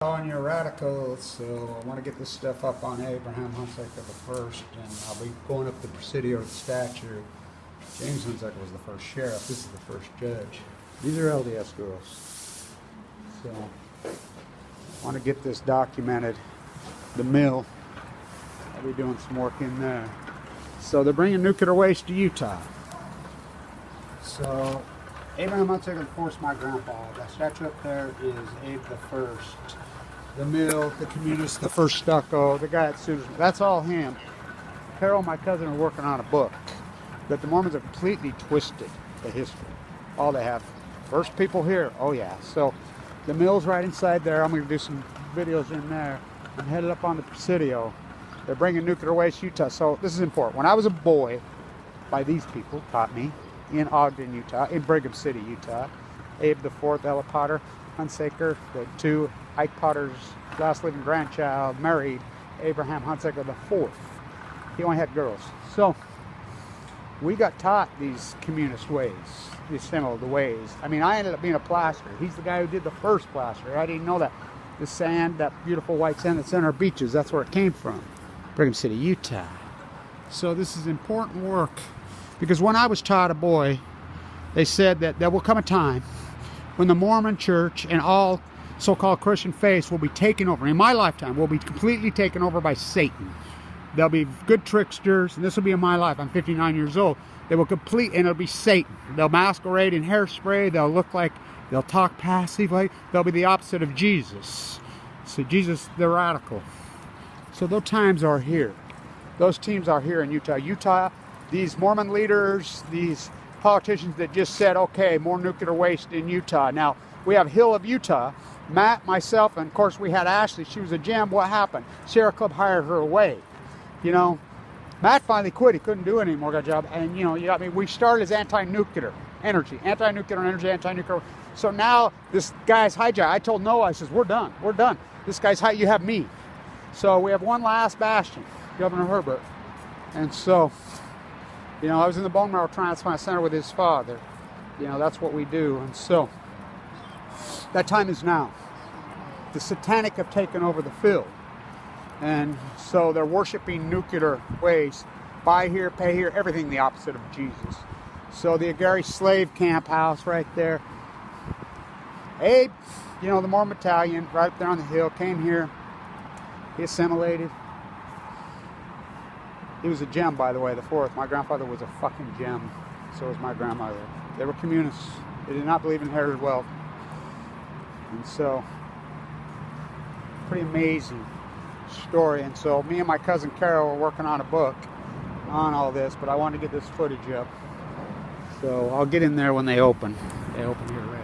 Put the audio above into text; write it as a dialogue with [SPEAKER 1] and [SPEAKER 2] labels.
[SPEAKER 1] Calling you a radical, so I want to get this stuff up on Abraham Hunsaker the first, and I'll be going up the Presidio to the statue. James Hunsaker was the first sheriff. This is the first judge. These are LDS girls. So I want to get this documented. The mill. I'll be doing some work in there. So they're bringing nuclear waste to Utah. So Abraham Hunsaker the Fourth, my grandpa. That statue up there is Abe the First. The mill, the communist, the first stucco, the guy at Susan. That's all him. Carol and my cousin are working on a book. But the Mormons have completely twisted the history. All they have. First people here. Oh yeah. So the mill's right inside there. I'm going to do some videos in there. I'm headed up on the Presidio. They're bringing nuclear waste to Utah. So this is important. When I was a boy, by these people, taught me, in Ogden, Utah, in Brigham City, Utah, Abe the Fourth, Ella Potter, Hunsaker, the two, Ike Potter's last living grandchild, married Abraham Hunsaker the Fourth. He only had girls. So we got taught these communist ways, these similar ways. I mean, I ended up being a plasterer. He's the guy who did the first plaster. I didn't know that. The sand, that beautiful white sand that's in our beaches, that's where it came from. Brigham City, Utah. So this is important work. Because when I was taught a boy, they said that there will come a time when the Mormon church and all so-called Christian faiths will be taken over. In my lifetime, will be completely taken over by Satan. There'll be good tricksters, and this will be in my life. I'm 59 years old. They will complete, and it'll be Satan. They'll masquerade in hairspray. They'll look like, they'll talk passively. They'll be the opposite of Jesus. So Jesus, the radical. So those times are here. Those teams are here in Utah. Utah, these Mormon leaders, these politicians that just said, okay, more nuclear waste in Utah. Now, we have Hill of Utah, Matt, myself, and of course we had Ashley. She was a gem. What happened? Sierra Club hired her away. You know, Matt finally quit. He couldn't do it anymore, got a job. And, you know, we started as anti-nuclear energy. So now this guy's hijacked. I told Noah, I says, we're done. We're done. This guy's hijacked. You have me. So we have one last bastion, Governor Herbert. And so, you know, I was in the bone marrow transplant center with his father. You know, that's what we do. And so that time is now. The satanic have taken over the field. And so they're worshiping nuclear waste. Buy here, pay here, everything the opposite of Jesus. So the Agari slave camp house right there. Abe, you know, the Mormon battalion right up there on the hill, came here. He assimilated. He was a gem, by the way, the fourth. My grandfather was a fucking gem. So was my grandmother. They were communists. They did not believe in inherited wealth. And so, pretty amazing story. And so me and my cousin Carol were working on a book on all this, but I wanted to get this footage up. So I'll get in there when they open. They open here right